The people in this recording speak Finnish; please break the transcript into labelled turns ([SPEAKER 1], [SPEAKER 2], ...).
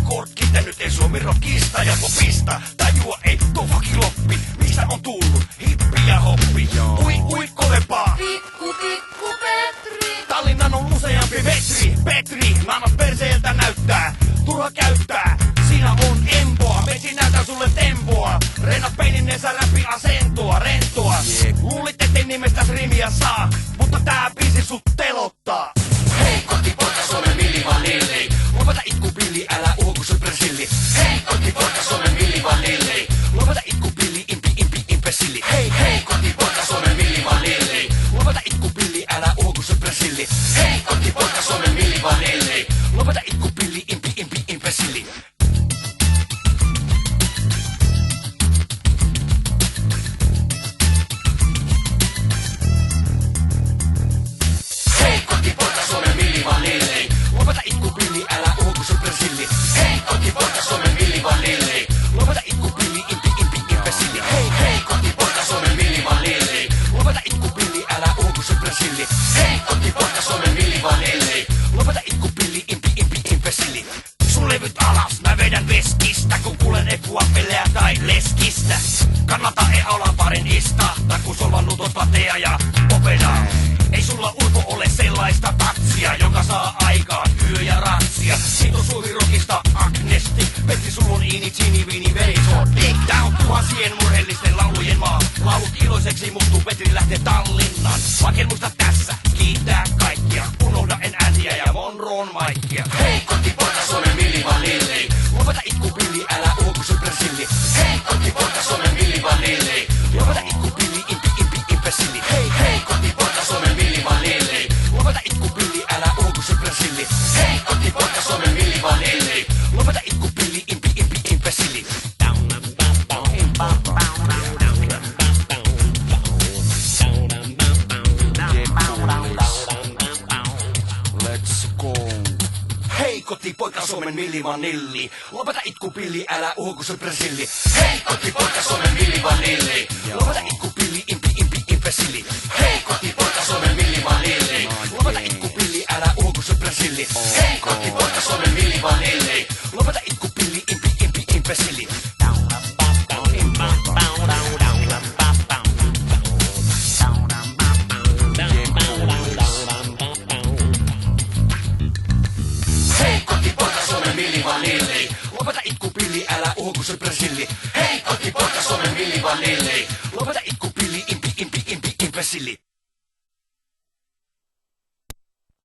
[SPEAKER 1] korkki, tän nyt ei Suomi rockista ja popista. Tajua ei tuo fucking loppi, mistä on tullut hippi ja hoppi. Ui kovempaa.
[SPEAKER 2] Pikku Petri.
[SPEAKER 1] Tallinnan on useampi metri. Petri, naanat perseeltä näyttää. Turha käyttää, siinä on empoa. Metsi näytän sulle tempoa. Reenat peininneensä räpi asentoa, rentoa. Luulit ettei nimestäs rimiä saa, mutta tää biisi sut telottaa. Hei kotipoika Suomen Milli Vanilli. Lopeta itku Billi, älä uhoku se persilli. Hei kotipoika Suomen Milli Vanilli. Lopeta itku Billi, impi impesilli. Hei kotipoika Suomen Milli Vanilli. Lopeta itku Billi, älä uhoku se persilli. Hei kotipoika Suomen Milli Vanilli. Lopeta itku Billi, impi impesilli. Hei kotipoika Suomen Milli Vanilli. Lopeta itku Billi, älä uhoku se persilli. Hei kotipoika Suomen Milli Vanilli. Lopeta itku Billi, impi impesilli. Hei kotipoika Suomen Milli Vanilli. Lopeta itku Billi, älä uhoku se persilli. Hei kotipoika Suomen Milli Vanilli. Lopeta itku Billi, impi impesilli. Sun levyt alas, mä vedän veskistä, kun kuulen epua peleä tai leskistä. Kannata alaparin istahta, kun solvannut on pateja ja popeda. Ei sulla ulko ole sellaista tatsia, joka saa aikaan hyö ja ratsia. Siitä on suovirokista Agnesti, Petri sulla on iini, chini, viini, verisordi. Tää on tuhansien murheellisten laulujen maa. Laulut iloiseksi muuttuu, Petri lähtee Tallinnaan. Vaikka en muista tässä, kiittää kaikkia. Unohda en ääniä ja Monroon maikkia. Hei kotipoika Suomen Milli Vanilli. Lopeta itku Billi, älä uhoku se persilli. Hei kotipoika Suomen Milli Vanilli. Lopeta itku Billi, impi impesilli. Hei kotipoika Suomen Milli Vanilli. Lopeta itku Billi, älä uhoku se persilli. Hei kotipoika Suomen Milli Vanilli. Lopeta itku Billi, impi impesilli. Let's go. Hei kotipoika Suomen Milli Vanilli. Lopeta itku Billi, älä uhoku se persilli. Hei kotipoika Suomen Milli Vanilli. Lopeta itku Billi, impi impesilli. Hei kotipoika Suomen Milli Vanilli. Lopeta itku Billi, älä uhoku se persilli. Hei kotipoika Suomen Milli Vanilli. Lopeta itku Billi, impi impesilli. Hei kotipoika Suomen Milli Vanilli. Lopeta itku Billi, älä uhoku se persilli. Hei kotipoika Suomen Milli Vanilli. Lopeta itku Billi, impi impesilli.